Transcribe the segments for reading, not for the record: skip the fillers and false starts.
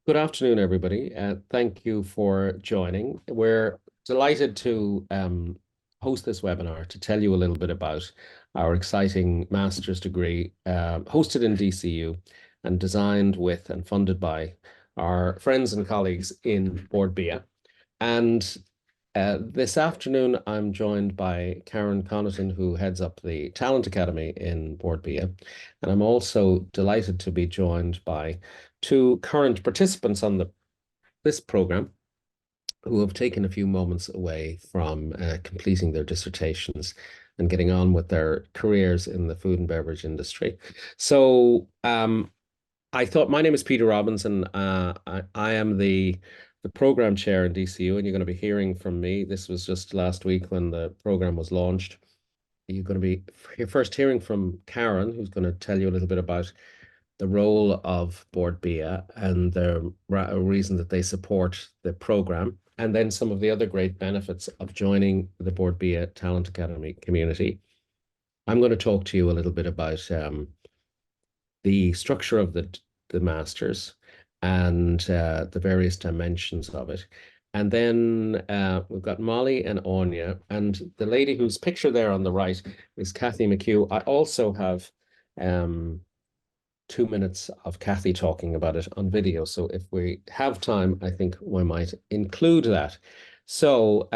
Good afternoon, everybody. Thank you for joining. We're delighted to host this webinar to tell you a little bit about our exciting master's degree hosted in DCU and designed with and funded by our friends and colleagues in Bord Bia. And this afternoon, I'm joined by Karen Connaughton, who heads up the Talent Academy in Bord Bia. And I'm also delighted to be joined by two current participants on this program who have taken a few moments away from completing their dissertations and getting on with their careers in the food and beverage industry. So I thought, my name is Peter Robinson. I am the program chair in DCU, and you're going to be hearing from me. This was just last week when the program was launched. You're going to be first hearing from Karen, who's going to tell you a little bit about the role of Bord Bia and the reason that they support the program, and then some of the other great benefits of joining the Bord Bia Talent Academy community. I'm going to talk to you a little bit about the structure of the masters and the various dimensions of it. And then we've got Molly and Anya, and the lady whose picture there on the right is Kathy McHugh. I also have 2 minutes of Kathy talking about it on video. So if we have time, I think we might include that. So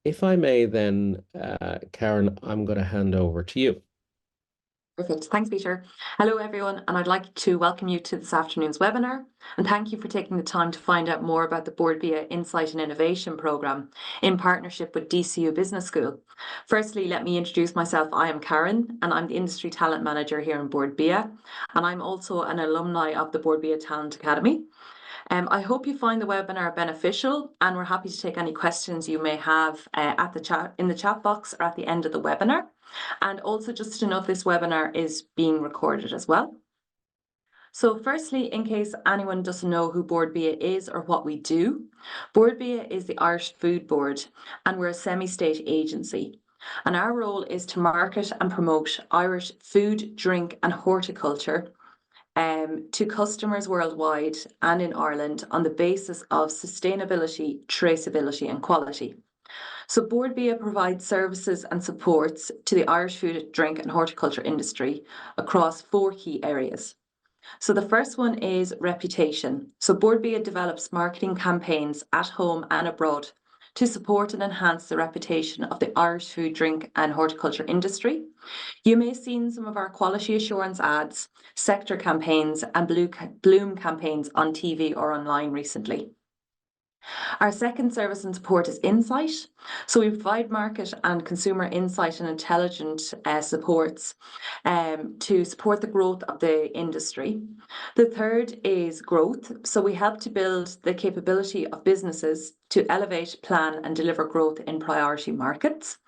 if I may then, Karen, I'm going to hand over to you. Perfect. Thanks, Peter. Hello, everyone, and I'd like to welcome you to this afternoon's webinar, and thank you for taking the time to find out more about the Bord Bia Insight and Innovation Programme in partnership with DCU Business School. Firstly, let me introduce myself. I am Karen, and I'm the Industry Talent Manager here in Bord Bia, and I'm also an alumni of the Bord Bia Talent Academy. I hope you find the webinar beneficial, and we're happy to take any questions you may have in the chat box or at the end of the webinar. And also, just to note, this webinar is being recorded as well. So firstly, in case anyone doesn't know who Bord Bia is or what we do, Bord Bia is the Irish Food Board, and we're a semi-state agency. And our role is to market and promote Irish food, drink and horticulture to customers worldwide and in Ireland on the basis of sustainability, traceability and quality. So Bord Bia provides services and supports to the Irish food, drink and horticulture industry across 4 key areas. So the first one is reputation. So Bord Bia develops marketing campaigns at home and abroad to support and enhance the reputation of the Irish food, drink and horticulture industry. You may have seen some of our quality assurance ads, sector campaigns and Bloom campaigns on TV or online recently. Our second service and support is insight. So we provide market and consumer insight and intelligent supports to support the growth of the industry. The third is growth. So we help to build the capability of businesses to elevate, plan and deliver growth in priority markets.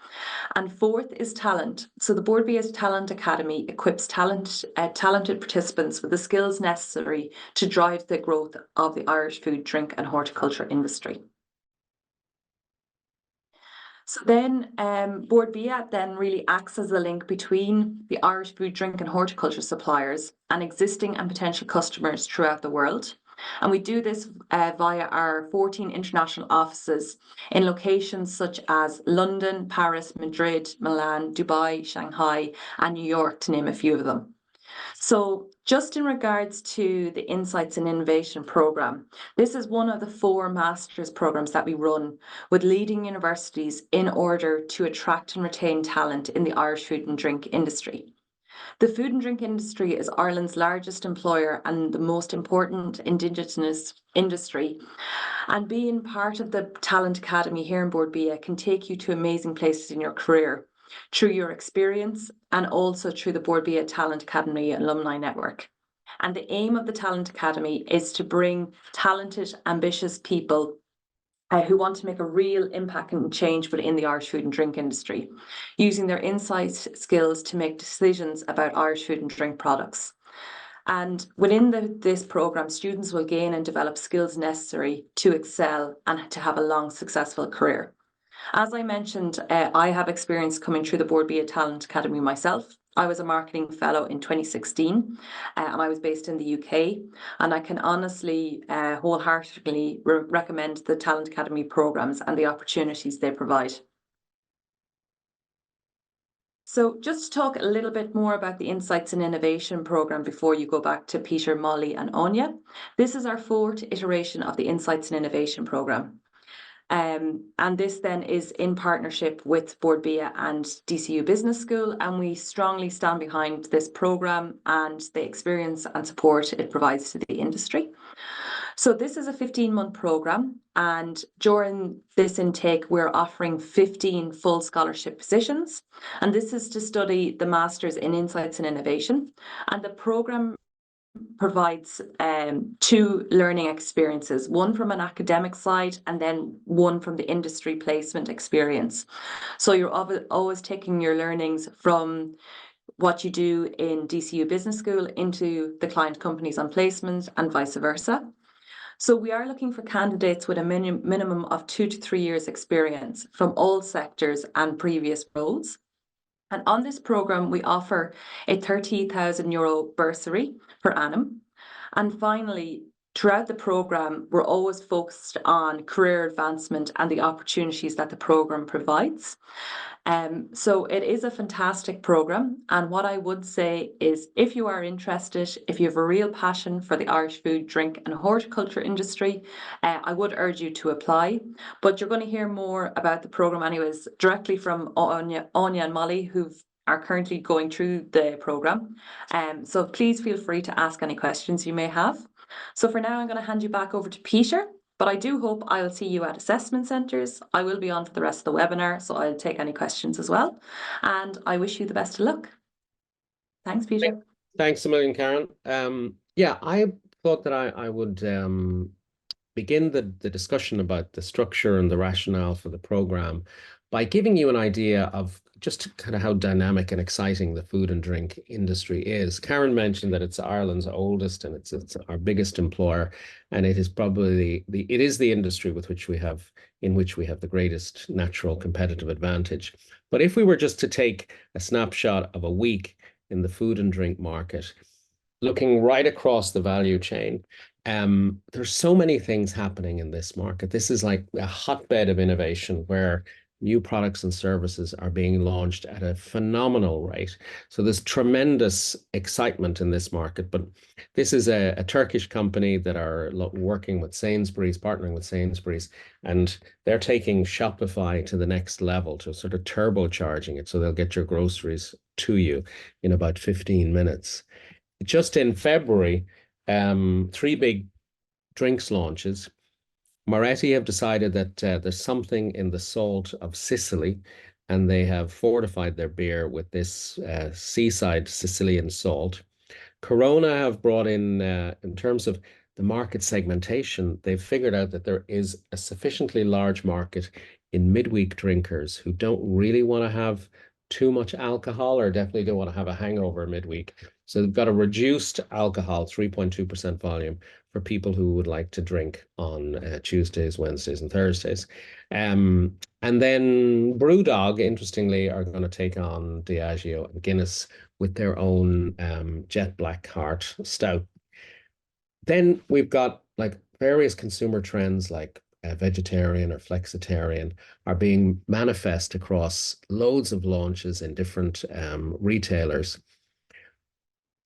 And fourth is talent. So the Bord Bia's Talent Academy equips talented participants with the skills necessary to drive the growth of the Irish food, drink and horticulture industry. So then Bord Bia then really acts as the link between the Irish food, drink and horticulture suppliers and existing and potential customers throughout the world. And we do this via our 14 international offices in locations such as London, Paris, Madrid, Milan, Dubai, Shanghai, and New York, to name a few of them. So just in regards to the Insights and Innovation Programme, this is one of the 4 master's programmes that we run with leading universities in order to attract and retain talent in the Irish food and drink industry. The food and drink industry is Ireland's largest employer and the most important Indigenous industry. And being part of the Talent Academy here in Bord Bia can take you to amazing places in your career through your experience and also through the Bord Bia Talent Academy alumni network. And the aim of the Talent Academy is to bring talented, ambitious people who want to make a real impact and change within the Irish food and drink industry, using their insights, skills to make decisions about Irish food and drink products. And within this programme, students will gain and develop skills necessary to excel and to have a long, successful career. As I mentioned, I have experience coming through the Bord Bia Talent Academy myself. I was a marketing fellow in 2016, and I was based in the UK. And I can honestly, wholeheartedly recommend the Talent Academy programs and the opportunities they provide. So just to talk a little bit more about the Insights and Innovation program before you go back to Peter, Molly and Anya. This is our 4th iteration of the Insights and Innovation program. And this then is in partnership with Bord Bia and DCU Business School, and we strongly stand behind this program and the experience and support it provides to the industry. So this is a 15-month program, and during this intake, we're offering 15 full scholarship positions, and this is to study the Masters in Insights and Innovation, and the program provides 2 learning experiences, one from an academic side and then one from the industry placement experience. So you're always taking your learnings from what you do in DCU Business School into the client companies on placement and vice versa. So we are looking for candidates with a minimum of 2 to 3 years experience from all sectors and previous roles. And on this programme, we offer a €30,000 bursary per annum. And finally, throughout the programme, we're always focused on career advancement and the opportunities that the programme provides. So it is a fantastic programme. And what I would say is, if you are interested, if you have a real passion for the Irish food, drink and horticulture industry, I would urge you to apply. But you're going to hear more about the programme anyways, directly from Anya and Molly, who are currently going through the programme. So please feel free to ask any questions you may have. So for now, I'm going to hand you back over to Peter. But I do hope I'll see you at assessment centres. I will be on for the rest of the webinar, so I'll take any questions as well. And I wish you the best of luck. Thanks, Peter. Thanks a million, Karen. Yeah, I thought that I would begin the discussion about the structure and the rationale for the program by giving you an idea of just kind of how dynamic and exciting the food and drink industry is. Karen mentioned that it's Ireland's oldest and it's our biggest employer, and it is probably it is the industry in which we have the greatest natural competitive advantage. But if we were just to take a snapshot of a week in the food and drink market, looking right across the value chain, there's so many things happening in this market. This is like a hotbed of innovation where new products and services are being launched at a phenomenal rate. So there's tremendous excitement in this market. But this is a Turkish company that are working with Sainsbury's, partnering with Sainsbury's, and they're taking Shopify to the next level, to sort of turbocharging it, so they'll get your groceries to you in about 15 minutes. Just in February, 3 big drinks launches. Moretti have decided that there's something in the salt of Sicily, and they have fortified their beer with this seaside Sicilian salt. Corona have brought in terms of the market segmentation, they've figured out that there is a sufficiently large market in midweek drinkers who don't really want to have too much alcohol, or definitely don't want to have a hangover midweek. So they've got a reduced alcohol, 3.2% volume, for people who would like to drink on Tuesdays, Wednesdays, and Thursdays. And then Brewdog, interestingly, are going to take on Diageo and Guinness with their own Jet Black Heart Stout. Then we've got like various consumer trends like vegetarian or flexitarian are being manifest across loads of launches in different retailers.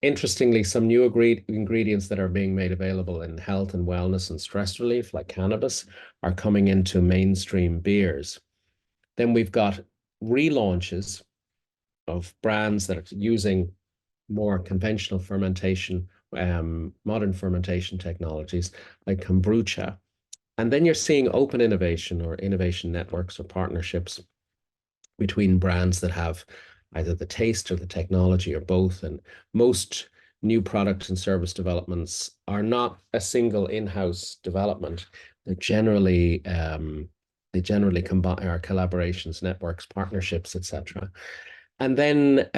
Interestingly, some new ingredients that are being made available in health and wellness and stress relief, like cannabis, are coming into mainstream beers. Then we've got relaunches of brands that are using more conventional fermentation, modern fermentation technologies like kombucha. And then you're seeing open innovation or innovation networks or partnerships between brands that have either the taste or the technology or both. And most new product and service developments are not a single in-house development. They're generally combine our collaborations, networks, partnerships, etc. And then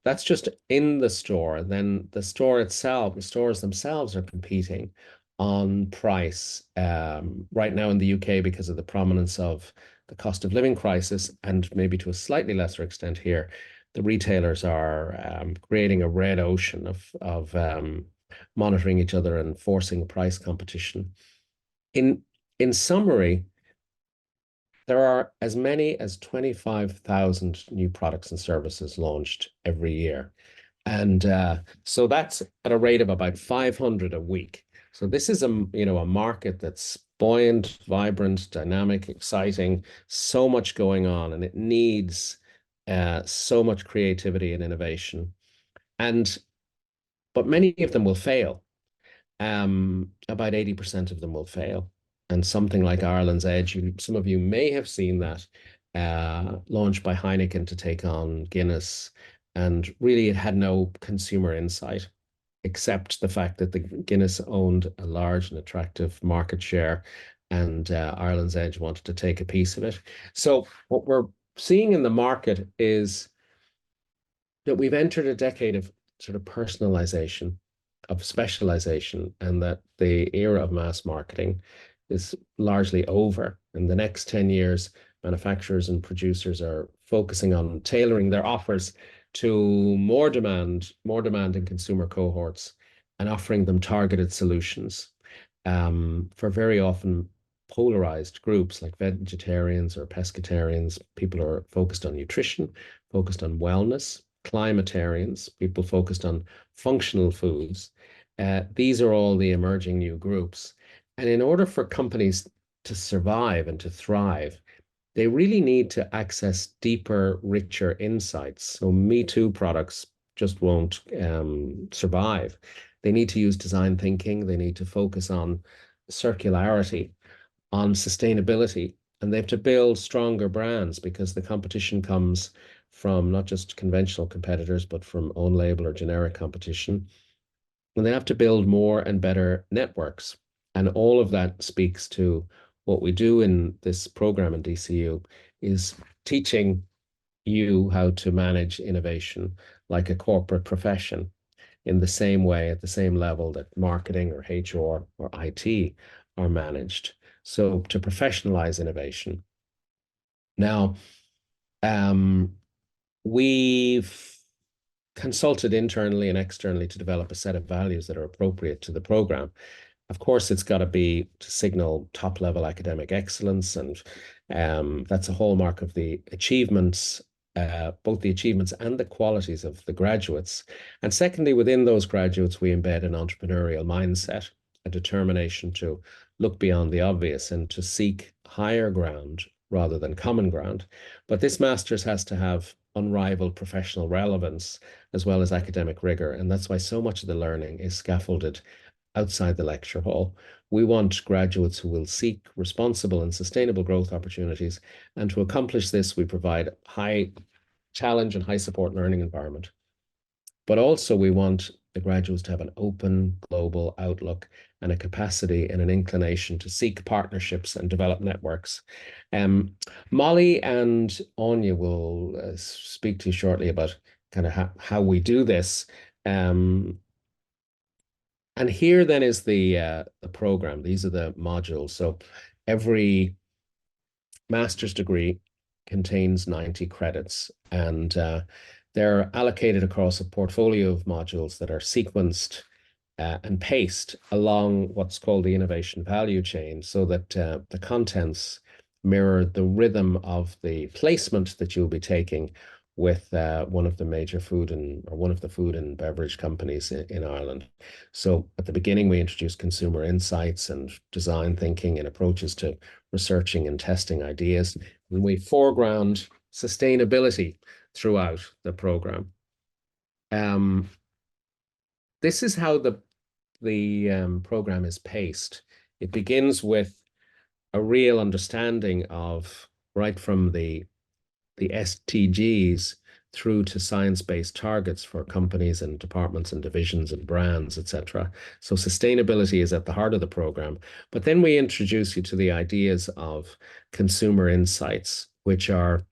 that's just in the store. Then the store itself, the stores themselves are competing on price right now in the UK because of the prominence of the cost of living crisis, and maybe to a slightly lesser extent here, the retailers are creating a red ocean of monitoring each other and forcing price competition. In summary, there are as many as 25,000 new products and services launched every year. And so that's at a rate of about 500 a week. So this is a market that's buoyant, vibrant, dynamic, exciting, so much going on, and it needs so much creativity and innovation. But many of them will fail. About 80% of them will fail. And something like Ireland's Edge, some of you may have seen that launched by Heineken to take on Guinness. And really, it had no consumer insight, except the fact that the Guinness owned a large and attractive market share, and Ireland's Edge wanted to take a piece of it. So what we're seeing in the market is that we've entered a decade of sort of personalization, of specialization, and that the era of mass marketing is largely over. In the next 10 years, manufacturers and producers are focusing on tailoring their offers to more demanding consumer cohorts and offering them targeted solutions for very often polarized groups like vegetarians or pescatarians. People are focused on nutrition, focused on wellness, climatarians, people focused on functional foods. These are all the emerging new groups. And in order for companies to survive and to thrive, they really need to access deeper, richer insights. So Me Too products just won't survive. They need to use design thinking. They need to focus on circularity, on sustainability, and they have to build stronger brands because the competition comes from not just conventional competitors, but from own label or generic competition. And they have to build more and better networks. And all of that speaks to what we do in this program in DCU is teaching you how to manage innovation like a corporate profession in the same way, at the same level that marketing or HR or IT are managed. So to professionalize innovation. Now, we've consulted internally and externally to develop a set of values that are appropriate to the program. Of course, it's got to be to signal top level academic excellence, and that's a hallmark of the achievements, both the achievements and the qualities of the graduates. And secondly, within those graduates, we embed an entrepreneurial mindset, a determination to look beyond the obvious and to seek higher ground rather than common ground. But this master's has to have unrivaled professional relevance as well as academic rigor. And that's why so much of the learning is scaffolded outside the lecture hall. We want graduates who will seek responsible and sustainable growth opportunities. And to accomplish this, we provide high challenge and high support learning environment. But also we want the graduates to have an open global outlook and a capacity and an inclination to seek partnerships and develop networks. Molly and Anya will speak to you shortly about kind of how we do this. And here then is the program. These are the modules. So every master's degree contains 90 credits, and they're allocated across a portfolio of modules that are sequenced and paced along what's called the innovation value chain, so that the contents mirror the rhythm of the placement that you'll be taking with one of the major food and beverage companies in Ireland. So at the beginning, we introduce consumer insights and design thinking and approaches to researching and testing ideas. And we foreground sustainability throughout the program. This is how the program is paced. It begins with a real understanding of right from the SDGs through to science-based targets for companies and departments and divisions and brands, etc. So sustainability is at the heart of the program. But then we introduce you to the ideas of consumer insights, which are,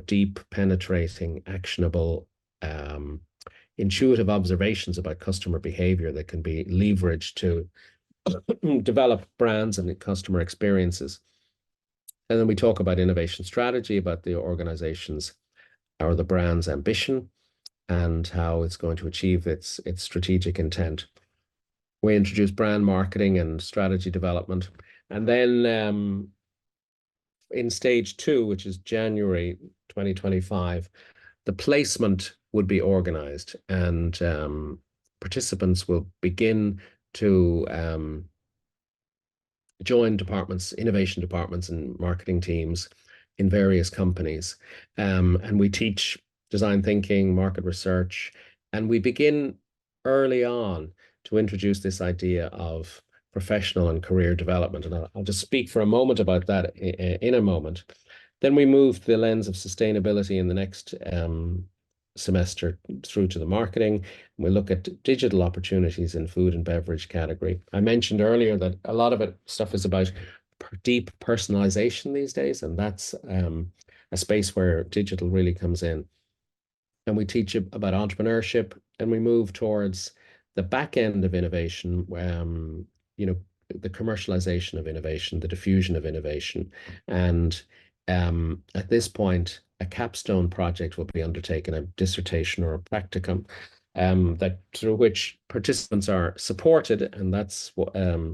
deep, penetrating, actionable, intuitive observations about customer behavior that can be leveraged to develop brands and customer experiences. And then we talk about innovation strategy, about the organization's or the brand's ambition and how it's going to achieve its strategic intent. We introduce brand marketing and strategy development. And then in stage 2, which is January 2025, the placement would be organized, and participants will begin to join departments, innovation departments and marketing teams in various companies. And we teach design thinking, market research, and we begin early on to introduce this idea of professional and career development. And I'll just speak for a moment about that in a moment. Then we move the lens of sustainability in the next semester through to the marketing. We look at digital opportunities in food and beverage category. I mentioned earlier that a lot of stuff is about deep personalization these days, and that's a space where digital really comes in. And we teach about entrepreneurship, and we move towards the back end of innovation, the commercialization of innovation, the diffusion of innovation. And at this point, a capstone project will be undertaken, a dissertation or a practicum, that through which participants are supported, and that's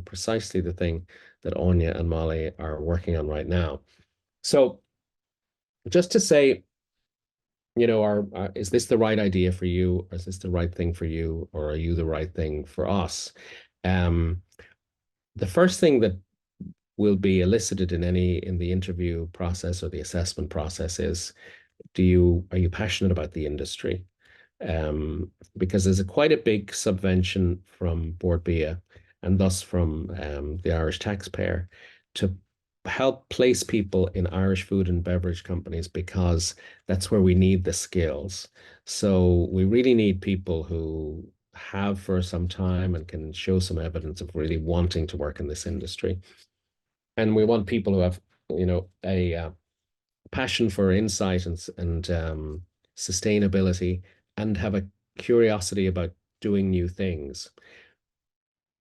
precisely the thing that Anya and Molly are working on right now. So just to say, is this the right idea for you? Or is this the right thing for you? Or are you the right thing for us? The first thing that will be elicited in the interview process or the assessment process is, are you passionate about the industry? Because there's quite a big subvention from Bord Bia and thus from the Irish taxpayer to help place people in Irish food and beverage companies, because that's where we need the skills. So we really need people who have for some time and can show some evidence of really wanting to work in this industry. And we want people who have, a passion for insight and sustainability, and have a curiosity about doing new things.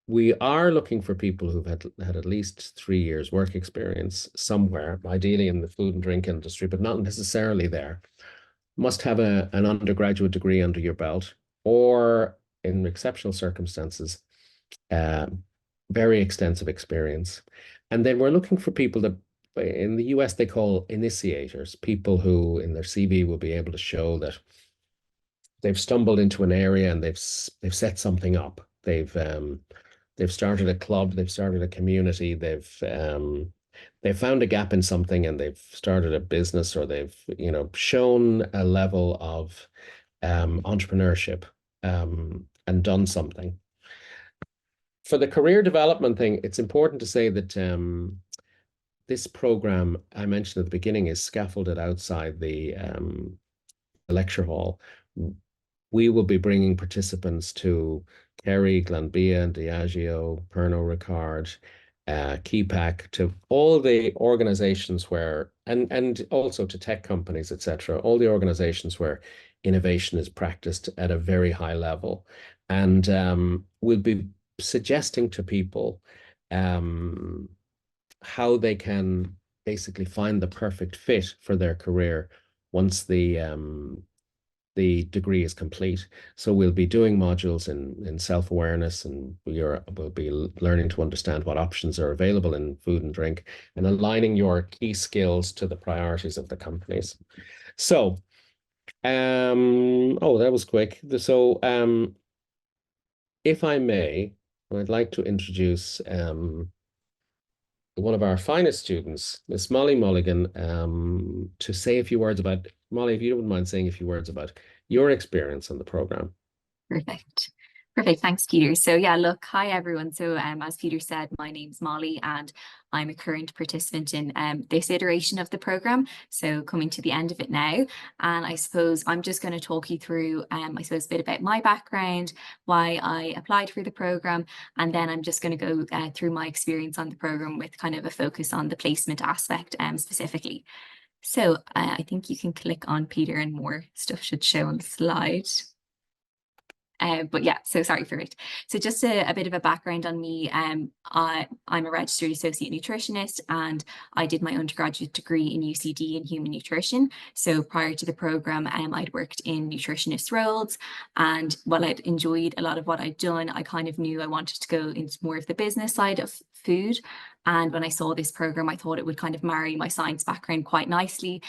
We are looking for people who've had at least 3 years work experience somewhere, ideally in the food and drink industry, but not necessarily there. Must have an undergraduate degree under your belt, or in exceptional circumstances, very extensive experience. And then we're looking for people that in the US they call initiators, people who in their CV will be able to show that they've stumbled into an area and they've set something up. They've started a club, they've started a community, they've found a gap in something and they've started a business, or they've shown a level of entrepreneurship and done something. For the career development thing, it's important to say that this program I mentioned at the beginning is scaffolded outside the lecture hall. We will be bringing participants to Kerry, Glanbia, Diageo, Pernod Ricard, Kepac, to all the organizations where, and also to tech companies, etc., all the organizations where innovation is practiced at a very high level. And we'll be suggesting to people how they can basically find the perfect fit for their career once the degree is complete. So we'll be doing modules in self-awareness, and we'll be learning to understand what options are available in food and drink, and aligning your key skills to the priorities of the companies. So, that was quick. So, if I may, I'd like to introduce one of our finest students, Miss Molly Mulligan, to say a few words about, Molly, if you don't mind saying a few words about your experience on the program. Perfect. Perfect. Thanks, Peter. So yeah, look, hi everyone. So as Peter said, my name's Molly and I'm a current participant in this iteration of the program. So coming to the end of it now. And I suppose I'm just going to talk you through, a bit about my background, why I applied for the program. And then I'm just going to go through my experience on the program with kind of a focus on the placement aspect specifically. So I think you can click on Peter and more stuff should show on the slide. But yeah, so sorry, perfect. So just a bit of a background on me. I'm a registered associate nutritionist, and I did my undergraduate degree in UCD in human nutrition. So prior to the program, I'd worked in nutritionist roles, and while I'd enjoyed a lot of what I'd done, I kind of knew I wanted to go into more of the business side of food. And when I saw this program, I thought it would kind of marry my science background quite nicely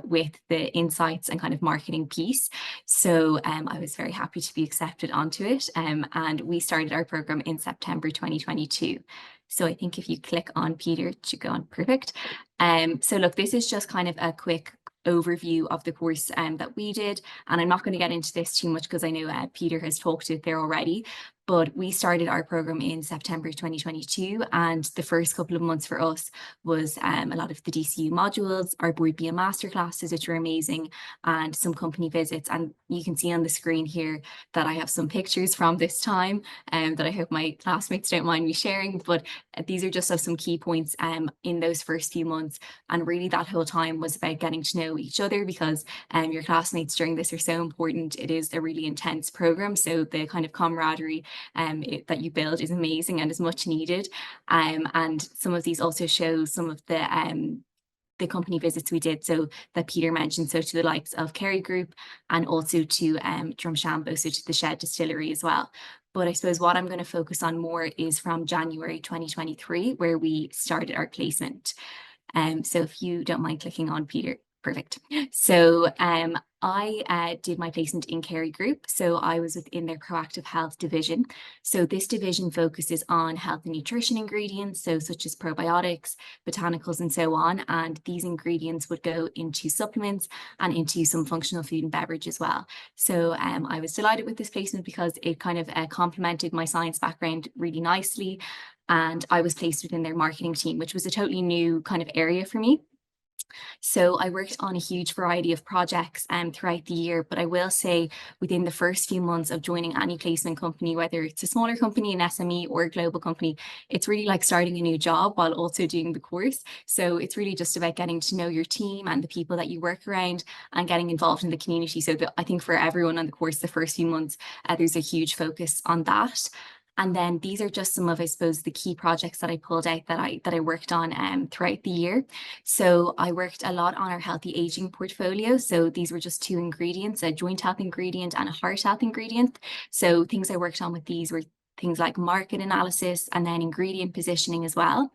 with the insights and kind of marketing piece. So I was very happy to be accepted onto it. And we started our program in September 2022. So I think if you click on Peter, it should go on perfect. So look, this is just kind of a quick overview of the course that we did. And I'm not going to get into this too much because I know Peter has talked to it there already. But we started our program in September 2022, and the first couple of months for us was a lot of the DCU modules, our Board BIA masterclasses, which were amazing, and some company visits. And you can see on the screen here that I have some pictures from this time that I hope my classmates don't mind me sharing. But these are just of some key points in those first few months. And really that whole time was about getting to know each other, because your classmates during this are so important. It is a really intense program. So the kind of camaraderie that you build is amazing and is much needed. And some of these also show some of the company visits we did, so that Peter mentioned, so to the likes of Kerry Group and also to Drumshanbo, so to the Shed Distillery as well. But I suppose what I'm going to focus on more is from January 2023, where we started our placement. So if you don't mind clicking on Peter. Perfect. So I did my placement in Kerry Group. So I was within their proactive health division. So this division focuses on health and nutrition ingredients, so such as probiotics, botanicals, and so on. And these ingredients would go into supplements and into some functional food and beverage as well. So I was delighted with this placement because it kind of complemented my science background really nicely. And I was placed within their marketing team, which was a totally new kind of area for me. So I worked on a huge variety of projects throughout the year, but I will say within the first few months of joining any placement company, whether it's a smaller company, an SME, or a global company, it's really like starting a new job while also doing the course. So it's really just about getting to know your team and the people that you work around and getting involved in the community. So I think for everyone on the course, the first few months, there's a huge focus on that. And then these are just some of, I suppose, the key projects that I pulled out that I worked on throughout the year. So I worked a lot on our healthy aging portfolio. So these were just 2 ingredients, a joint health ingredient and a heart health ingredient. So things I worked on with these were things like market analysis and then ingredient positioning as well.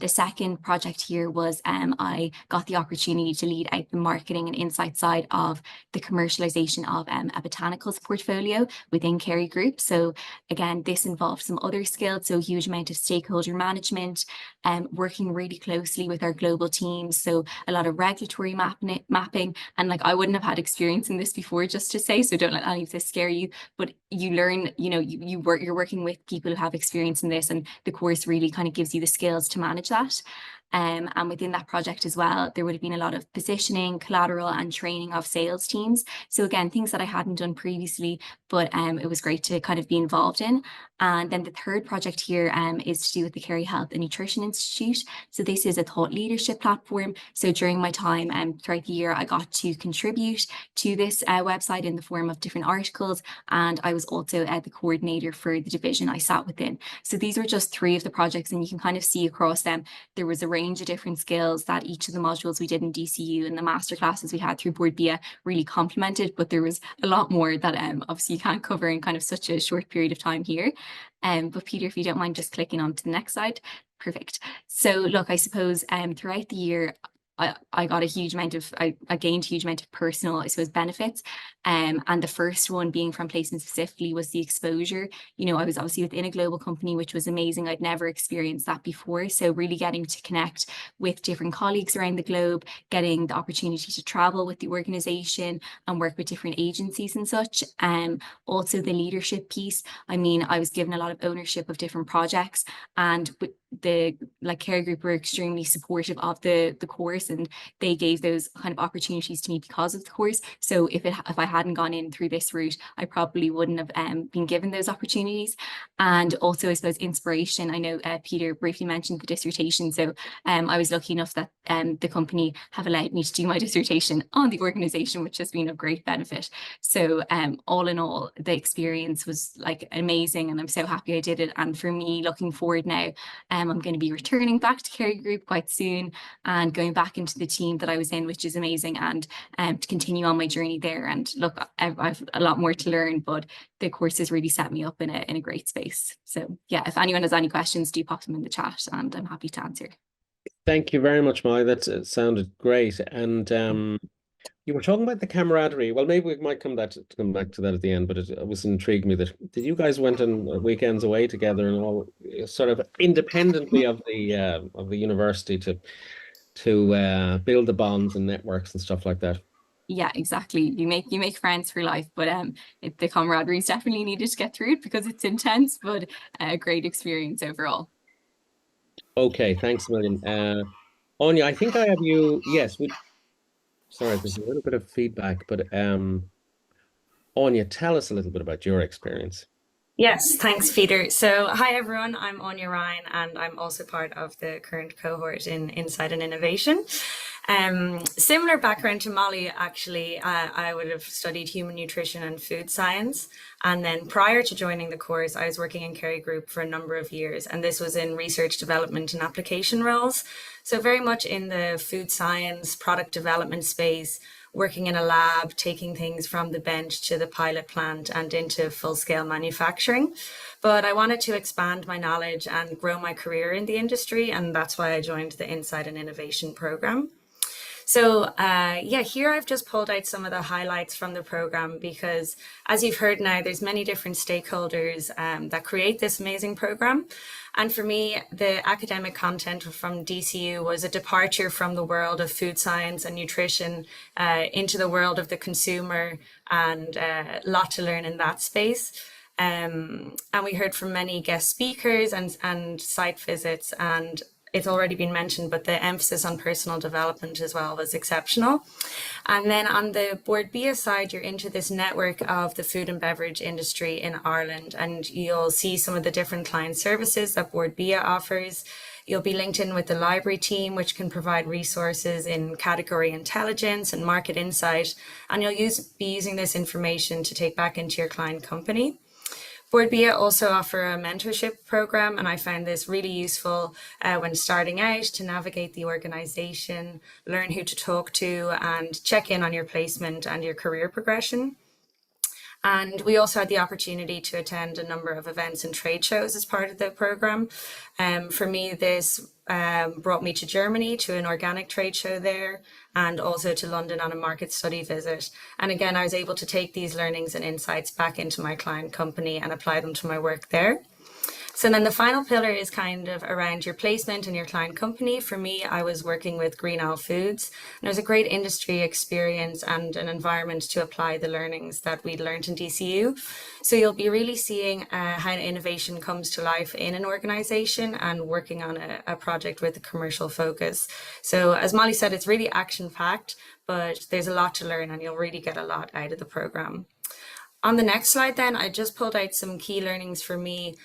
The second project here was I got the opportunity to lead out the marketing and insight side of the commercialization of a botanicals portfolio within Kerry Group. So again, this involved some other skills, so a huge amount of stakeholder management, working really closely with our global teams. So a lot of regulatory mapping, and like I wouldn't have had experience in this before, just to say, so don't let any of this scare you, but you learn, you know, you're working with people who have experience in this, and the course really kind of gives you the skills to manage that. And within that project as well, there would have been a lot of positioning, collateral, and training of sales teams. So again, things that I hadn't done previously, but it was great to kind of be involved in. And then the third project here is to do with the Kerry Health and Nutrition Institute. So this is a thought leadership platform. So during my time throughout the year, I got to contribute to this website in the form of different articles. And I was also the coordinator for the division I sat within. So these were just 3 of the projects, and you can kind of see across them, there was a range of different skills that each of the modules we did in DCU and the masterclasses we had through Board BIA really complemented, but there was a lot more that obviously you can't cover in kind of such a short period of time here. But Peter, if you don't mind just clicking on to the next slide. Perfect. So look, I suppose throughout the year, I got a huge amount of, I gained a huge amount of personal, I suppose, benefits. And the first one being from placement specifically was the exposure. You know, I was obviously within a global company, which was amazing. I'd never experienced that before. So really getting to connect with different colleagues around the globe, getting the opportunity to travel with the organization and work with different agencies and such. Also the leadership piece. I mean, I was given a lot of ownership of different projects, and the Kerry Group were extremely supportive of the course, and they gave those kind of opportunities to me because of the course. So if I hadn't gone in through this route, I probably wouldn't have been given those opportunities. And also, I suppose, inspiration. I know Peter briefly mentioned the dissertation. So I was lucky enough that the company have allowed me to do my dissertation on the organization, which has been of great benefit. So all in all, the experience was like amazing, and I'm so happy I did it. And for me, looking forward now, I'm going to be returning back to Kerry Group quite soon and going back into the team that I was in, which is amazing, and to continue on my journey there. And look, I've a lot more to learn, but the course has really set me up in a great space. So yeah, if anyone has any questions, do pop them in the chat and I'm happy to answer. Thank you very much, Molly. That sounded great. And you were talking about the camaraderie. Well, maybe we might come back to that at the end, but it was intrigued me that you guys went on weekends away together and all sort of independently of the university to build the bonds and networks and stuff like that. Yeah, exactly. You make friends for life, but the camaraderie is definitely needed to get through it because it's intense, but a great experience overall. Okay, thanks a million. Anya, I think I have you. Yes, sorry, there's a little bit of feedback, but Anya, tell us a little bit about your experience. Yes, thanks, Peter. So hi, everyone. I'm Anya Ryan, and I'm also part of the current cohort in Insight and Innovation. Similar background to Molly, actually. I would have studied human nutrition and food science. And then prior to joining the course, I was working in Kerry Group for a number of years, and this was in research development and application roles. So very much in the food science, product development space, working in a lab, taking things from the bench to the pilot plant and into full-scale manufacturing. But I wanted to expand my knowledge and grow my career in the industry, and that's why I joined the Insight and Innovation program. So yeah, here I've just pulled out some of the highlights from the program because, as you've heard now, there's many different stakeholders that create this amazing program. And for me, the academic content from DCU was a departure from the world of food science and nutrition into the world of the consumer, and a lot to learn in that space. And we heard from many guest speakers and site visits, and it's already been mentioned, but the emphasis on personal development as well was exceptional. And then on the Bord Bia side, you're into this network of the food and beverage industry in Ireland, and you'll see some of the different client services that Bord Bia offers. You'll be linked in with the library team, which can provide resources in category intelligence and market insight, and you'll be using this information to take back into your client company. Bord Bia also offer a mentorship program, and I found this really useful when starting out to navigate the organization, learn who to talk to, and check in on your placement and your career progression. And we also had the opportunity to attend a number of events and trade shows as part of the program. For me, this brought me to Germany to an organic trade show there, and also to London on a market study visit. And again, I was able to take these learnings and insights back into my client company and apply them to my work there. So then the final pillar is kind of around your placement and your client company. For me, I was working with Green Owl Foods, and it was a great industry experience and an environment to apply the learnings that we'd learned in DCU. So you'll be really seeing how innovation comes to life in an organization and working on a project with a commercial focus. So as Molly said, it's really action-packed, but there's a lot to learn and you'll really get a lot out of the program. On the next slide then, I just pulled out some key learnings for me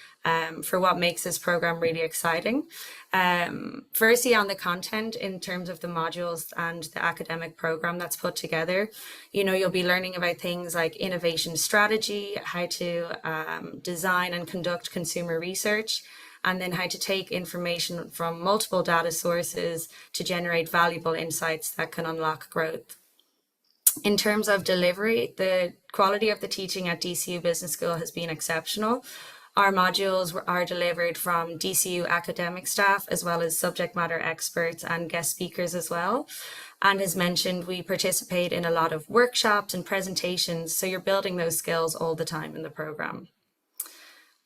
for what makes this program really exciting. Firstly, on the content in terms of the modules and the academic program that's put together, you'll be learning about things like innovation strategy, how to design and conduct consumer research, and then how to take information from multiple data sources to generate valuable insights that can unlock growth. In terms of delivery, the quality of the teaching at DCU Business School has been exceptional. Our modules are delivered from DCU academic staff, as well as subject matter experts and guest speakers as well. And as mentioned, we participate in a lot of workshops and presentations, so you're building those skills all the time in the program.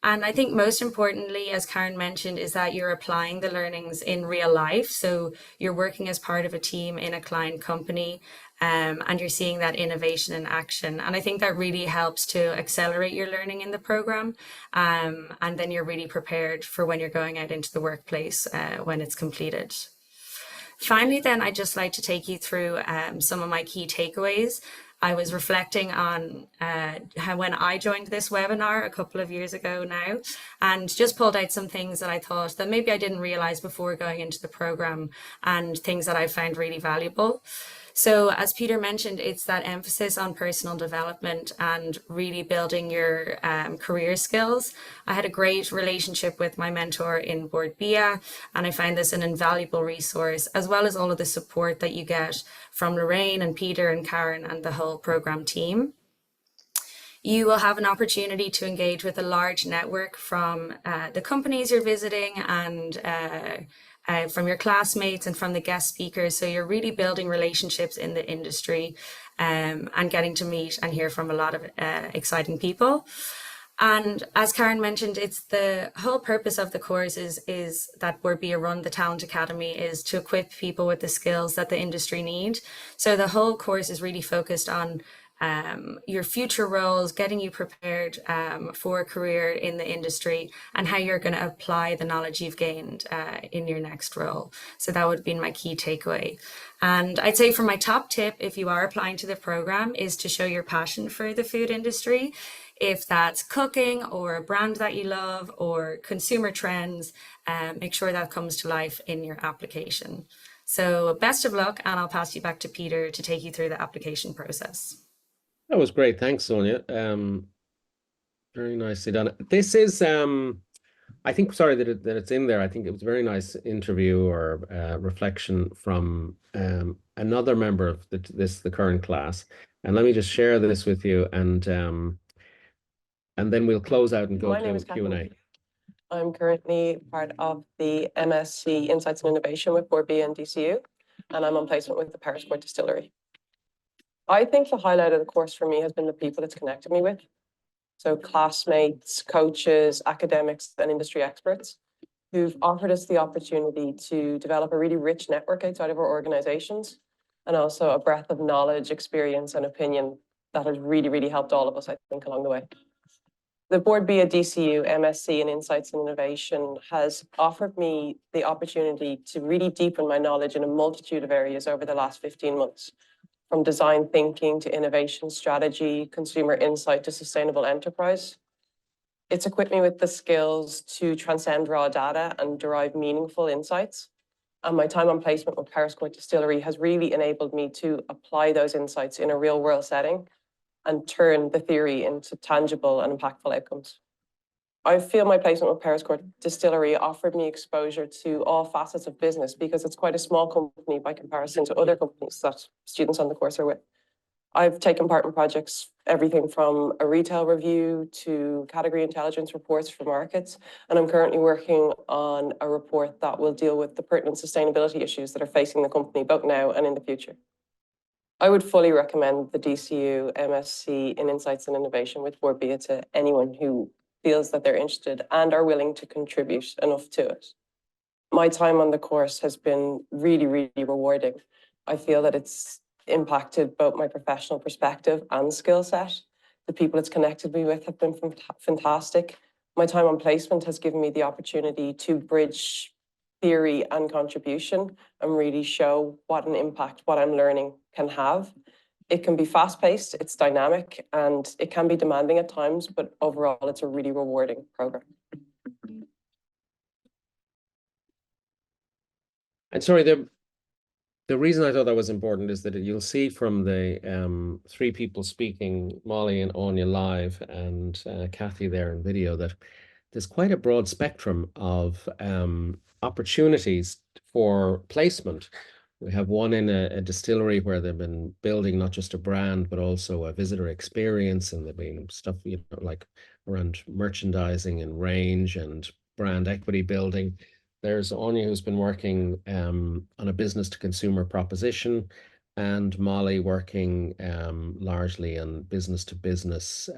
And I think most importantly, as Karen mentioned, is that you're applying the learnings in real life. So you're working as part of a team in a client company, and you're seeing that innovation in action. And I think that really helps to accelerate your learning in the program. And then you're really prepared for when you're going out into the workplace when it's completed. Finally, then, I'd just like to take you through some of my key takeaways. I was reflecting on how when I joined this webinar a couple of years ago now, and just pulled out some things that I thought that maybe I didn't realize before going into the program, and things that I found really valuable. So as Peter mentioned, it's that emphasis on personal development and really building your career skills. I had a great relationship with my mentor in Board BIA, and I find this an invaluable resource, as well as all of the support that you get from Lorraine and Peter and Karen and the whole program team. You will have an opportunity to engage with a large network from the companies you're visiting and from your classmates and from the guest speakers. So you're really building relationships in the industry and getting to meet and hear from a lot of exciting people. And as Karen mentioned, it's the whole purpose of the course is that Board BIA run the Talent Academy is to equip people with the skills that the industry need. So the whole course is really focused on your future roles, getting you prepared for a career in the industry, and how you're going to apply the knowledge you've gained in your next role. So that would be my key takeaway. And I'd say for my top tip, if you are applying to the program, is to show your passion for the food industry. If that's cooking or a brand that you love or consumer trends, make sure that comes to life in your application. So best of luck, and I'll pass you back to Peter to take you through the application process. That was great. Thanks, Sonia. Very nicely done. This is, I think, sorry that it's in there. I think it was a very nice interview or reflection from another member of the current class. And let me just share this with you, and then we'll close out and go to Q&A. I'm currently part of the MSc Insights and Innovation with Board BIA and DCU, and I'm on placement with the Pariscourt Distillery. I think the highlight of the course for me has been the people it's connected me with. So classmates, coaches, academics, and industry experts who've offered us the opportunity to develop a really rich network outside of our organizations, and also a breadth of knowledge, experience, and opinion that has really, really helped all of us, I think, along the way. The Board BIA DCU MSc in Insights and Innovation has offered me the opportunity to really deepen my knowledge in a multitude of areas over the last 15 months. From design thinking to innovation strategy, consumer insight to sustainable enterprise. It's equipped me with the skills to transcend raw data and derive meaningful insights. And my time on placement with Pariscourt Distillery has really enabled me to apply those insights in a real world setting and turn the theory into tangible and impactful outcomes. I feel my placement with Pariscourt Distillery offered me exposure to all facets of business because it's quite a small company by comparison to other companies that students on the course are with. I've taken part in projects, everything from a retail review to category intelligence reports for markets. And I'm currently working on a report that will deal with the pertinent sustainability issues that are facing the company both now and in the future. I would fully recommend the DCU MSc in Insights and Innovation with Board BIA to anyone who feels that they're interested and are willing to contribute enough to it. My time on the course has been really, really rewarding. I feel that it's impacted both my professional perspective and skill set. The people it's connected me with have been fantastic. My time on placement has given me the opportunity to bridge theory and contribution and really show what an impact what I'm learning can have. It can be fast-paced, it's dynamic, and it can be demanding at times, but overall, it's a really rewarding program. And sorry, the reason I thought that was important is that you'll see from the three people speaking, Molly and Anya live, and Kathy there in video, that there's quite a broad spectrum of opportunities for placement. We have one in a distillery where they've been building not just a brand, but also a visitor experience, and they've been stuff like around merchandising and range and brand equity building. There's Anya, who's been working on a business to consumer proposition, and Molly working largely on business to business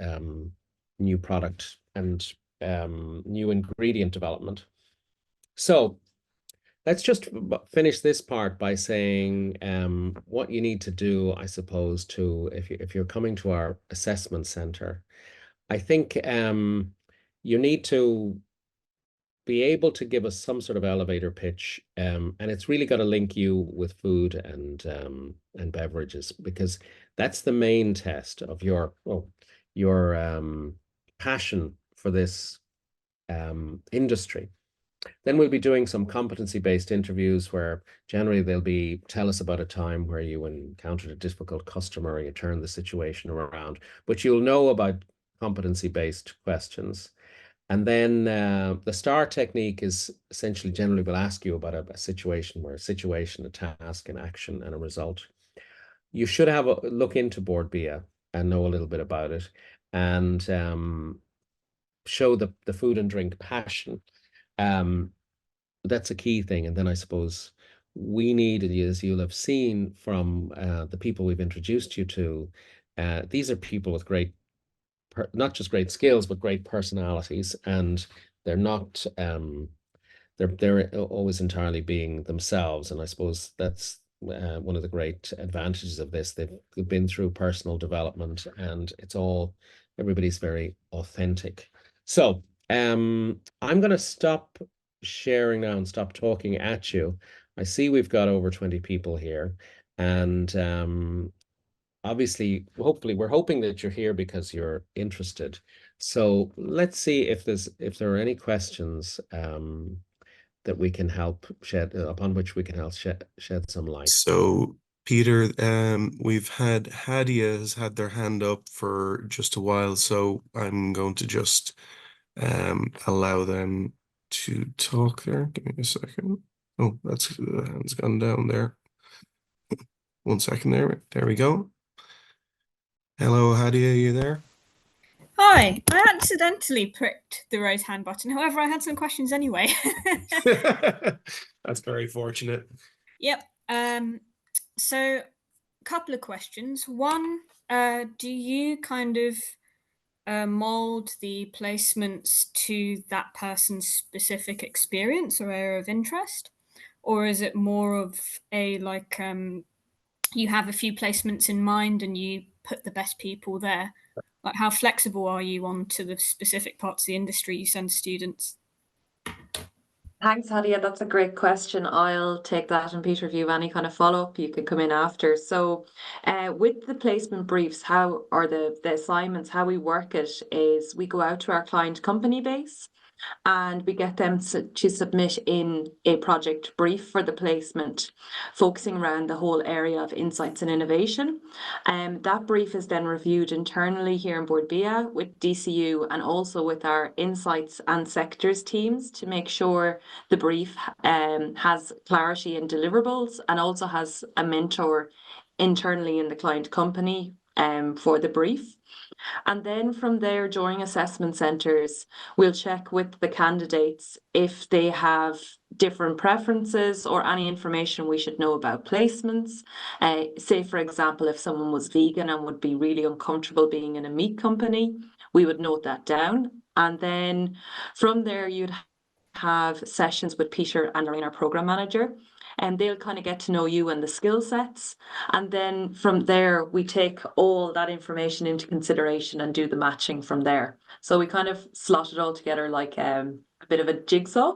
new product and new ingredient development. So let's just finish this part by saying what you need to do, I suppose, to if you're coming to our assessment center. I think you need to be able to give us some sort of elevator pitch, and it's really got to link you with food and beverages, because that's the main test of your passion for this industry. Then we'll be doing some competency-based interviews where generally they'll be tell us about a time where you encountered a difficult customer and you turned the situation around, but you'll know about competency-based questions. And then the STAR technique is essentially generally will ask you about a situation, a task, an action, and a result. You should have a look into Board BIA and know a little bit about it, and show the food and drink passion. That's a key thing. And then I suppose we need, as you'll have seen from the people we've introduced you to, these are people with not just great skills, but great personalities, and they're not they're always entirely being themselves. And I suppose that's one of the great advantages of this. They've been through personal development, and everybody's very authentic. So I'm going to stop sharing now and stop talking at you. I see we've got over 20 people here, and obviously, hopefully, we're hoping that you're here because you're interested. So let's see if there are any questions that we can help upon which we can help shed some light. So Peter, we've had Hadia has had their hand up for just a while, so I'm going to just allow them to talk there. Give me a second. Oh, the hand's gone down there. 1 second there. There we go. Hello, Hadia, are you there? Hi, I accidentally pricked the raise hand button. However, I had some questions anyway. That's very fortunate. Yep. So a couple of questions. One, do you kind of mold the placements to that person's specific experience or area of interest? Or is it more of a you have a few placements in mind and you put the best people there? Like, how flexible are you on to the specific parts of the industry you send students? Thanks, Hadia. That's a great question. I'll take that, and Peter, if you have any kind of follow-up, you could come in after. So with the placement briefs, the assignments, how we work it is we go out to our client company base and we get them to submit in a project brief for the placement, focusing around the whole area of insights and innovation. That brief is then reviewed internally here in Board BIA with DCU and also with our insights and sectors teams to make sure the brief has clarity in deliverables and also has a mentor internally in the client company for the brief. And then from there, during assessment centres, we'll check with the candidates if they have different preferences or any information we should know about placements. Say, for example, if someone was vegan and would be really uncomfortable being in a meat company, we would note that down. And then from there, you'd have sessions with Peter and Lorraine, our programme manager, and they'll kind of get to know you and the skill sets. And then from there, we take all that information into consideration and do the matching from there. So we kind of slot it all together like a bit of a jigsaw.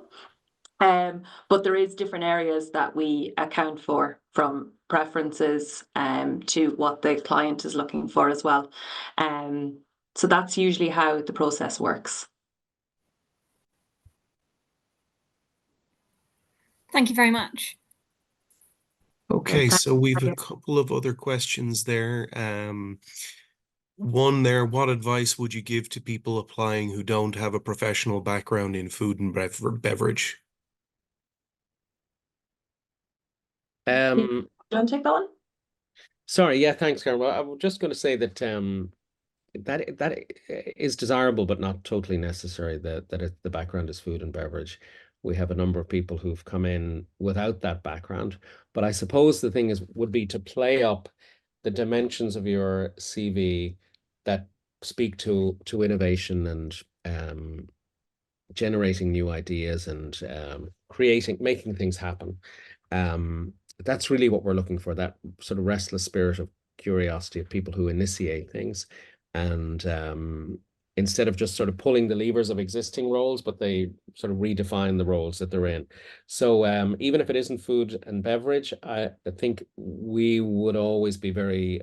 But there is different areas that we account for, from preferences to what the client is looking for as well. So that's usually how the process works. Thank you very much. Okay, so we've a couple of other questions there. One there, what advice would you give to people applying who don't have a professional background in food and beverage? Do you want to take that one? Sorry, yeah, thanks, Karen. Well, I was just going to say that that is desirable, but not totally necessary. That the background is food and beverage. We have a number of people who've come in without that background. But I suppose the thing would be to play up the dimensions of your CV that speak to innovation and generating new ideas and making things happen. That's really what we're looking for, that sort of restless spirit of curiosity of people who initiate things, and instead of just sort of pulling the levers of existing roles, but they sort of redefine the roles that they're in. So even if it isn't food and beverage, I think we would always be very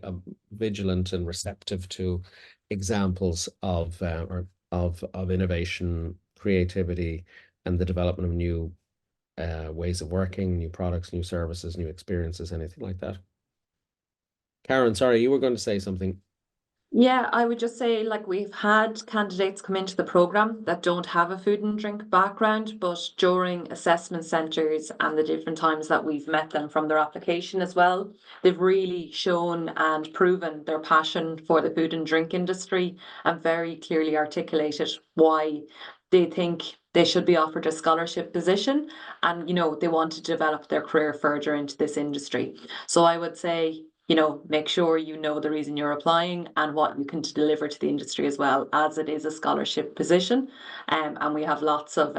vigilant and receptive to examples of innovation, creativity, and the development of new ways of working, new products, new services, new experiences, anything like that. Karen, sorry, you were going to say something. Yeah, I would just say, like, we've had candidates come into the program that don't have a food and drink background, but during assessment centres and the different times that we've met them from their application as well, they've really shown and proven their passion for the food and drink industry and very clearly articulated why they think they should be offered a scholarship position, and they want to develop their career further into this industry. So I would say, make sure you know the reason you're applying and what you can deliver to the industry as well, as it is a scholarship position, and we have lots of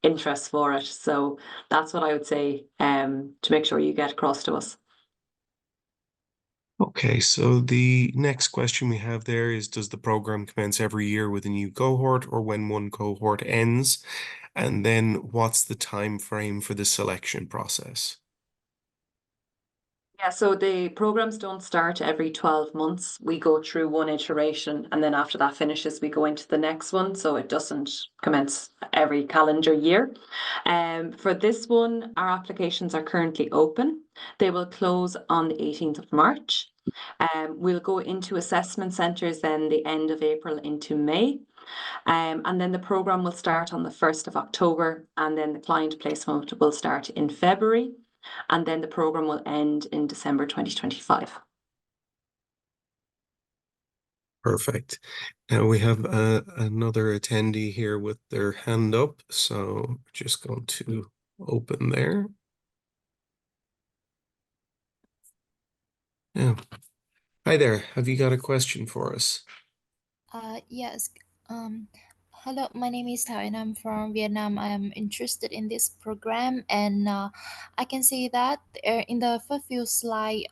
interest for it. So that's what I would say, to make sure you get across to us. Okay, so the next question we have there is, does the program commence every year with a new cohort, or when one cohort ends? And then what's the time frame for the selection process? Yeah, so the programs don't start every 12 months. We go through one iteration, and then after that finishes, we go into the next one. So it doesn't commence every calendar year. For this one, our applications are currently open. They will close on the 18th of March. We'll go into assessment centres then the end of April into May. And then the program will start on the 1st of October, and then the client placement will start in February. And then the program will end in December 2025. Perfect. Now we have another attendee here with their hand up, so just going to open there. Yeah. Hi there. Have you got a question for us? Yes. Hello, my name is Thao and I'm from Vietnam. I am interested in this program, and I can see that in the first few slides,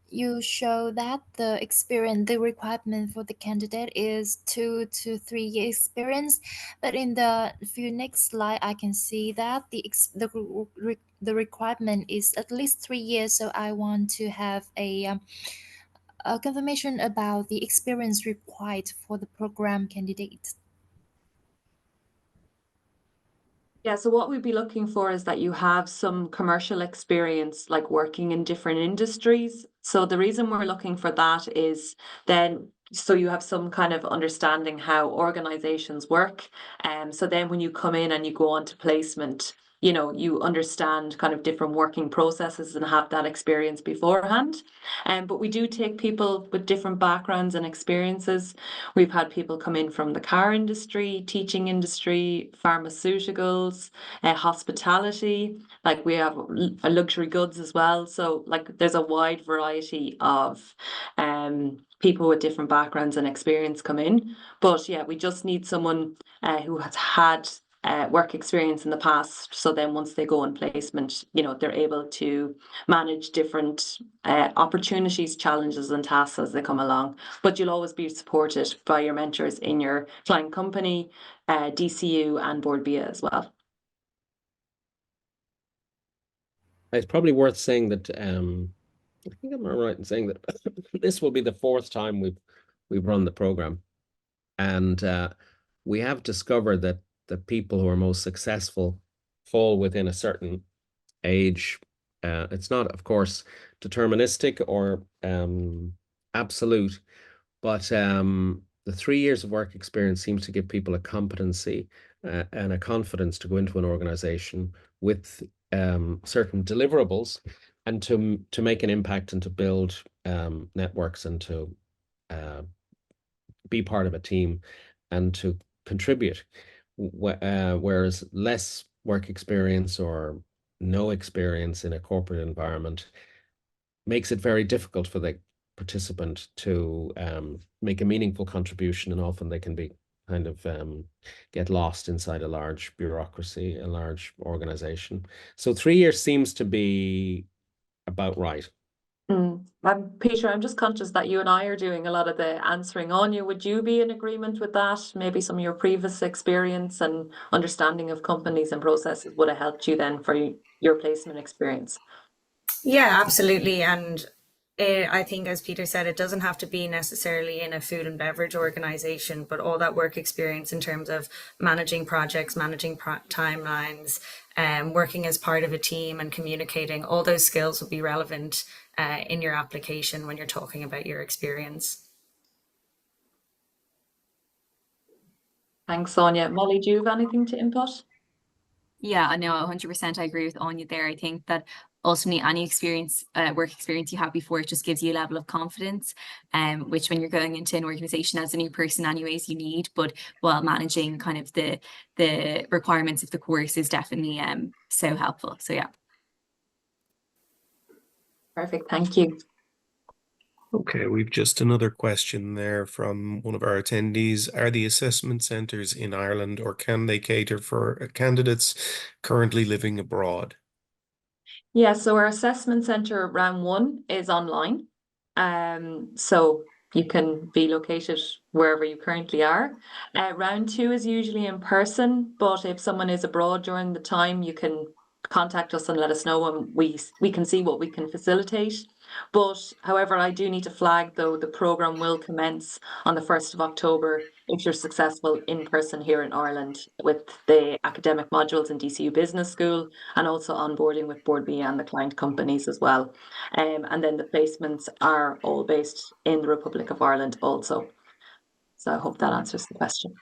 you show that the requirement for the candidate is 2 to 3 year experience. But in the few next slide, I can see that the requirement is at least 3 years. So I want to have a confirmation about the experience required for the program candidate. Yeah, so what we'd be looking for is that you have some commercial experience, like working in different industries. So the reason we're looking for that is then so you have some kind of understanding how organizations work. So then when you come in and you go on to placement, you understand kind of different working processes and have that experience beforehand. But we do take people with different backgrounds and experiences. We've had people come in from the car industry, teaching industry, pharmaceuticals, hospitality, like we have luxury goods as well. So like there's a wide variety of people with different backgrounds and experience come in. But yeah, we just need someone who has had work experience in the past. So then once they go on placement, they're able to manage different opportunities, challenges and tasks as they come along. But you'll always be supported by your mentors in your client company, DCU and Board BIA as well. It's probably worth saying that I think I'm right in saying that this will be the 4th time we've run the program, and we have discovered that the people who are most successful fall within a certain age. It's not, of course, deterministic or absolute, but the 3 years of work experience seems to give people a competency and a confidence to go into an organization with certain deliverables and to make an impact and to build networks and to be part of a team and to contribute. Whereas less work experience or no experience in a corporate environment makes it very difficult for the participant to make a meaningful contribution, and often they can be kind of get lost inside a large bureaucracy, a large organization. So 3 years seems to be about right. Peter, I'm just conscious that you and I are doing a lot of the answering. Anya, would you be in agreement with that? Maybe some of your previous experience and understanding of companies and processes would have helped you then for your placement experience. Yeah, absolutely. And I think, as Peter said, it doesn't have to be necessarily in a food and beverage organization, but all that work experience in terms of managing projects, managing timelines, working as part of a team and communicating, all those skills will be relevant in your application when you're talking about your experience. Thanks, Sonia. Molly, do you have anything to input? Yeah, I know 100% I agree with Anya there. I think that ultimately any experience, work experience you have before, it just gives you a level of confidence, which when you're going into an organization as a new person anyways, you need, but while managing kind of the requirements of the course is definitely so helpful. So yeah. Perfect, thank you. Okay, we've just another question there from one of our attendees. Are the assessment centres in Ireland, or can they cater for candidates currently living abroad? Yeah, so our assessment centre round 1 is online. So you can be located wherever you currently are. Round 2 is usually in person, but if someone is abroad during the time, you can contact us and let us know, and we can see what we can facilitate. But however, I do need to flag though, the programme will commence on the 1st of October if you're successful in person here in Ireland with the academic modules in DCU Business School, and also onboarding with Board B and the client companies as well. And then the placements are all based in the Republic of Ireland also. So I hope that answers the question.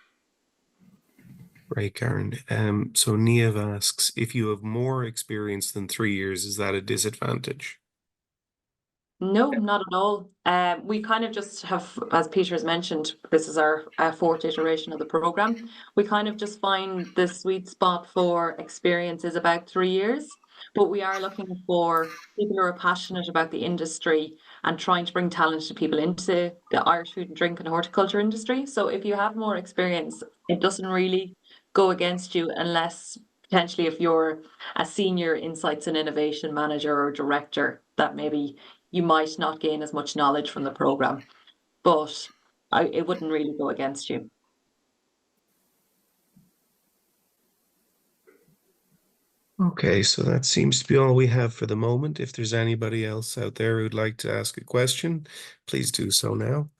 Right, Karen. So Niamh asks, if you have more experience than 3 years, is that a disadvantage? No, not at all. We kind of just have, as Peter has mentioned, this is our 4th iteration of the programme. We kind of just find the sweet spot for experience is about 3 years, but we are looking for people who are passionate about the industry and trying to bring talented people into the Irish food and drink and horticulture industry. So if you have more experience, it doesn't really go against you, unless potentially if you're a senior insights and innovation manager or director, that maybe you might not gain as much knowledge from the programme, but it wouldn't really go against you. Okay, so that seems to be all we have for the moment. If there's anybody else out there who'd like to ask a question, please do so now.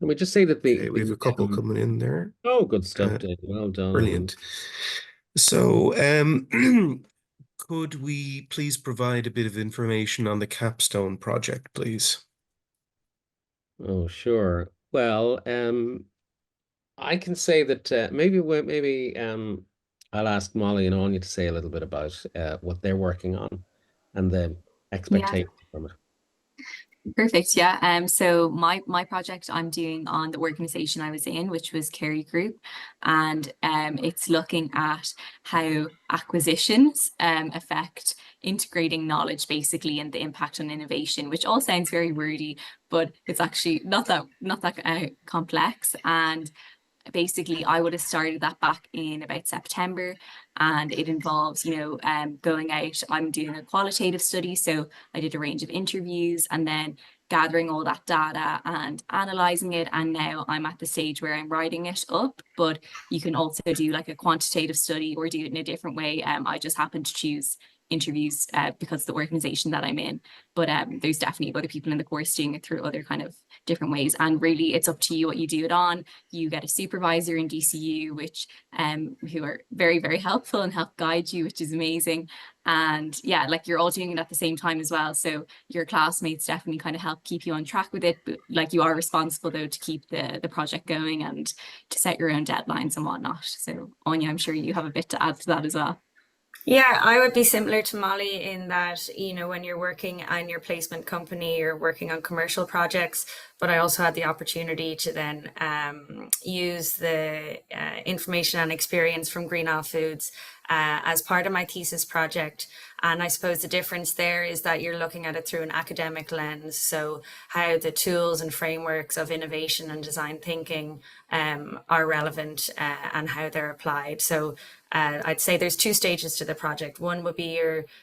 Let me just say that Okay, we have a couple coming in there. Oh, good stuff, Dave. Well done. Brilliant. So, could we please provide a bit of information on the capstone project, please? Oh, sure. Well, I can say that maybe I'll ask Molly and Anya to say a little bit about what they're working on and the expectations from it. Perfect. Yeah. So my project I'm doing on the organization I was in, which was Kerry Group, and it's looking at how acquisitions affect integrating knowledge basically and the impact on innovation, which all sounds very wordy, but it's actually not that complex. And basically I would have started that back in about September, and it involves, going out, I'm doing a qualitative study. So I did a range of interviews and then gathering all that data and analyzing it. And now I'm at the stage where I'm writing it up, but you can also do like a quantitative study or do it in a different way. I just happened to choose interviews because of the organization that I'm in, but there's definitely other people in the course doing it through other kind of different ways, and really it's up to you what you do it on. You get a supervisor in DCU which who are very, very helpful and help guide you, which is amazing. And yeah, like you're all doing it at the same time as well, so your classmates definitely kind of help keep you on track with it, but like you are responsible though to keep the project going and to set your own deadlines and whatnot. So Anya, I'm sure you have a bit to add to that as well. Yeah, I would be similar to Molly in that, when you're working in your placement company, you're working on commercial projects, but I also had the opportunity to then use the information and experience from Green Isle Foods as part of my thesis project. And I suppose the difference there is that you're looking at it through an academic lens. So how the tools and frameworks of innovation and design thinking are relevant and how they're applied. So I'd say there's two stages to the project. One would be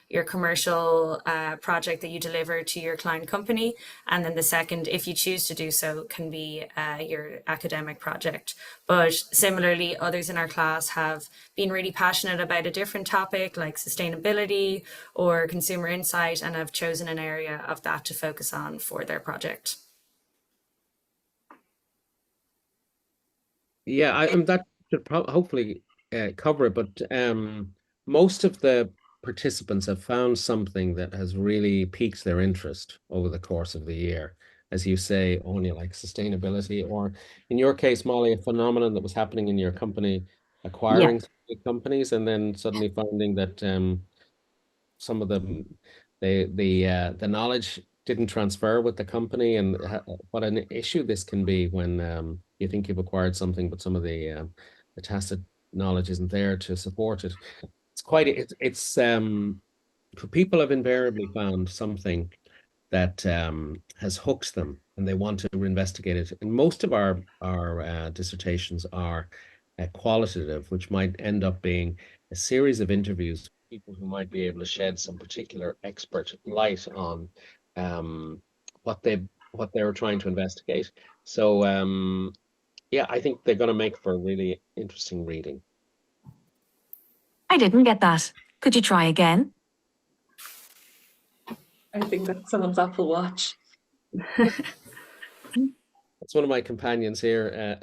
your commercial project that you deliver to your client company. And then the second, if you choose to do so, can be your academic project. But similarly, others in our class have been really passionate about a different topic like sustainability or consumer insight and have chosen an area of that to focus on for their project. Yeah, that should hopefully cover it, but most of the participants have found something that has really piqued their interest over the course of the year. As you say, only like sustainability, or in your case, Molly, a phenomenon that was happening in your company, acquiring companies and then suddenly finding that some of them, the knowledge didn't transfer with the company, and what an issue this can be when you think you've acquired something, but some of the tacit knowledge isn't there to support it. It's people have invariably found something that has hooked them and they want to investigate it. And most of our dissertations are qualitative, which might end up being a series of interviews with people who might be able to shed some particular expert light on what they were trying to investigate. So yeah, I think they're going to make for really interesting reading. I didn't get that. Could you try again? I think that's someone's Apple Watch. That's one of my companions here.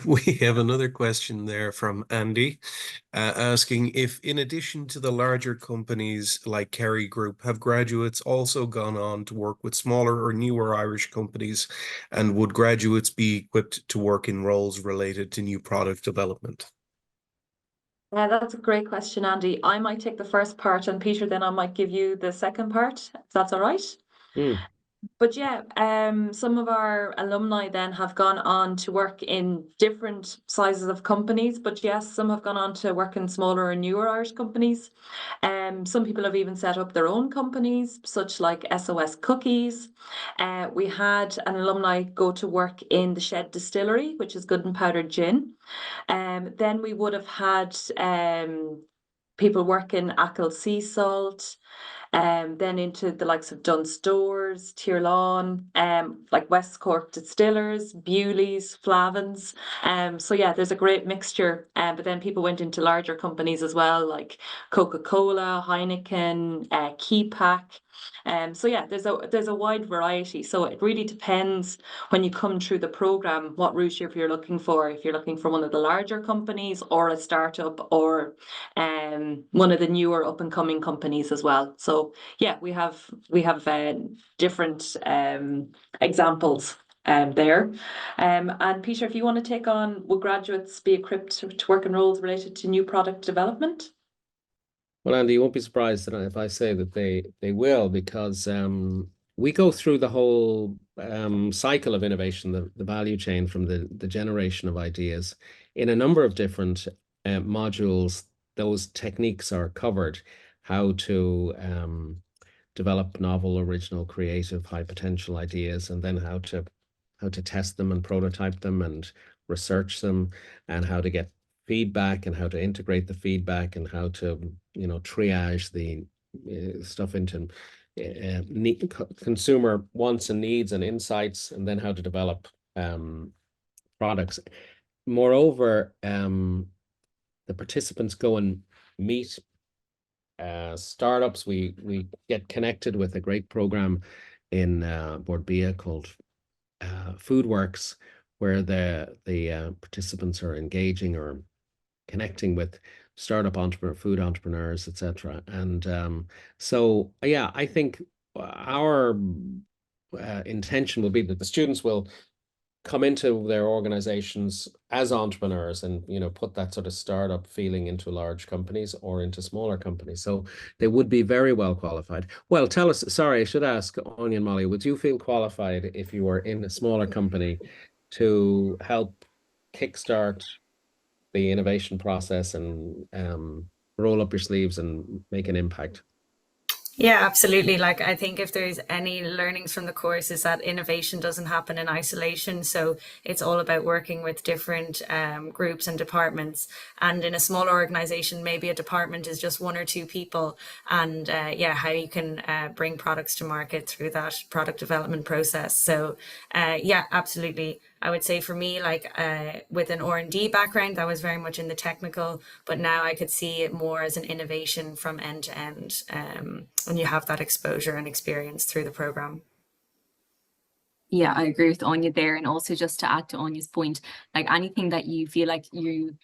We have another question there from Andy asking if, in addition to the larger companies like Kerry Group, have graduates also gone on to work with smaller or newer Irish companies, and would graduates be equipped to work in roles related to new product development? Yeah, that's a great question, Andy. I might take the first part, and Peter, then I might give you the second part, if that's all right. But yeah, some of our alumni then have gone on to work in different sizes of companies, but yes, some have gone on to work in smaller and newer Irish companies. Some people have even set up their own companies, such like SOS Cookies. We had an alumni go to work in the Shed Distillery, which is Good and Powdered Gin. Then we would have had people working Achill Sea Salt. Then into the likes of Dunn Stores, Tirlawn, like West Cork Distillers, Bewley's, Flavins. So yeah, there's a great mixture. But then people went into larger companies as well, like Coca-Cola, Heineken, Keypack. So yeah, there's a wide variety. So it really depends when you come through the program what route you're looking for. If you're looking for one of the larger companies or a startup or one of the newer up and coming companies as well. So yeah, we have different examples there. And Peter, if you want to take on, will graduates be equipped to work in roles related to new product development? Well, Andy, you won't be surprised if I say that they will, because we go through the whole cycle of innovation, the value chain from the generation of ideas in a number of different modules. Those techniques are covered: how to develop novel, original, creative, high potential ideas, and then how to test them and prototype them and research them, and how to get feedback and how to integrate the feedback and how to triage the stuff into consumer wants and needs and insights, and then how to develop products. Moreover, the participants go and meet startups. We get connected with a great program in Bord Bia called FoodWorks, where the participants are engaging or connecting with startup food entrepreneurs, etc. And so yeah, I think our intention will be that the students will come into their organizations as entrepreneurs and, you know, put that sort of startup feeling into large companies or into smaller companies. So they would be very well qualified. Well, tell us, sorry, I should ask Anya and Molly, would you feel qualified if you were in a smaller company to help kickstart the innovation process and roll up your sleeves and make an impact? Yeah, absolutely. Like, I think if there's any learnings from the course is that innovation doesn't happen in isolation. So it's all about working with different groups and departments. And in a smaller organization, maybe a department is just 1 or 2 people. And yeah, how you can bring products to market through that product development process. So yeah, absolutely. I would say for me, like with an R&D background, that was very much in the technical, but now I could see it more as an innovation from end to end. And you have that exposure and experience through the program. Yeah, I agree with Anya there. And also just to add to Anya's point, like anything that you feel like you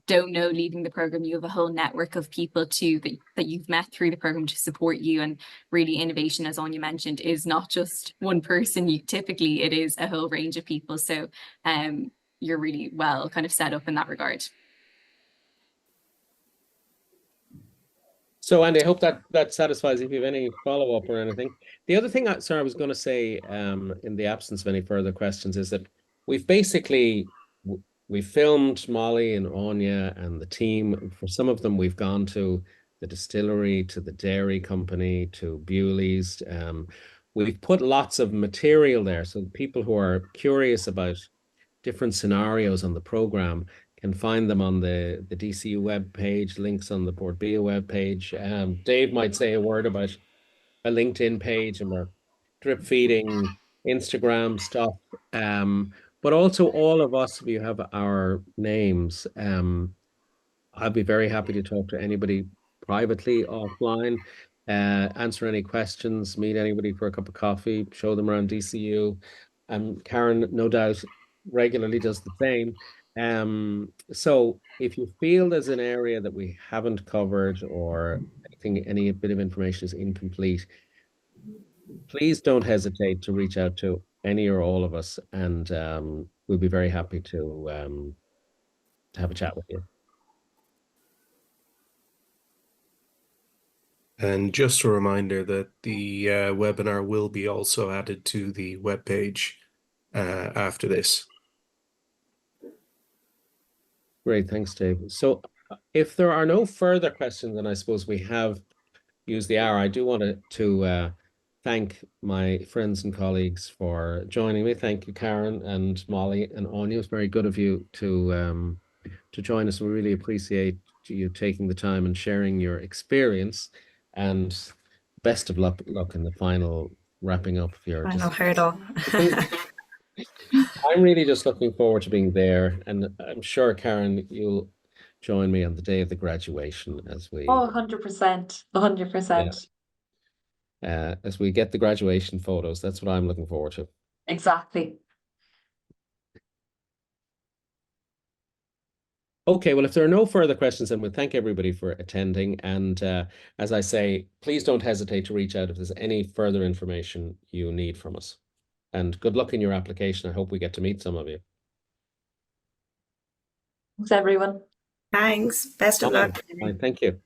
don't know leaving the program, you have a whole network of people too that you've met through the program to support you. And really innovation, as Anya mentioned, is not just one person. Typically it is a whole range of people. So you're really well kind of set up in that regard. So Andy, I hope that satisfies. If you have any follow-up or anything. The other thing I was going to say in the absence of any further questions is that we've basically we filmed Molly and Anya and the team. For some of them, we've gone to the distillery, to the dairy company, to Bewley's. We've put lots of material there, so people who are curious about different scenarios on the program can find them on the DCU web page, links on the Board BIA web page. Dave might say a word about a LinkedIn page, and we're drip feeding Instagram stuff. But also all of us, if you have our names, I'd be very happy to talk to anybody privately, offline, answer any questions, meet anybody for a cup of coffee, show them around DCU. Karen, no doubt, regularly does the same. So if you feel there's an area that we haven't covered or any bit of information is incomplete, please don't hesitate to reach out to any or all of us, and we'll be very happy to have a chat with you. And just a reminder that the webinar will be also added to the webpage after this. Great, thanks, Dave. So if there are no further questions, then I suppose we have used the hour. I do want to thank my friends and colleagues for joining me. Thank you, Karen and Molly and Anya. It's very good of you to join us. We really appreciate you taking the time and sharing your experience. And best of luck in the final wrapping up of your Final hurdle. I'm really just looking forward to being there, and I'm sure, Karen, you'll join me on the day of the graduation as we 100%, 100%. As we get the graduation photos. That's what I'm looking forward to. Exactly. Okay, well, if there are no further questions, then we'll thank everybody for attending. And as I say, please don't hesitate to reach out if there's any further information you need from us. And good luck in your application. I hope we get to meet some of you. Thanks, everyone. Thanks. Best of luck. Thank you.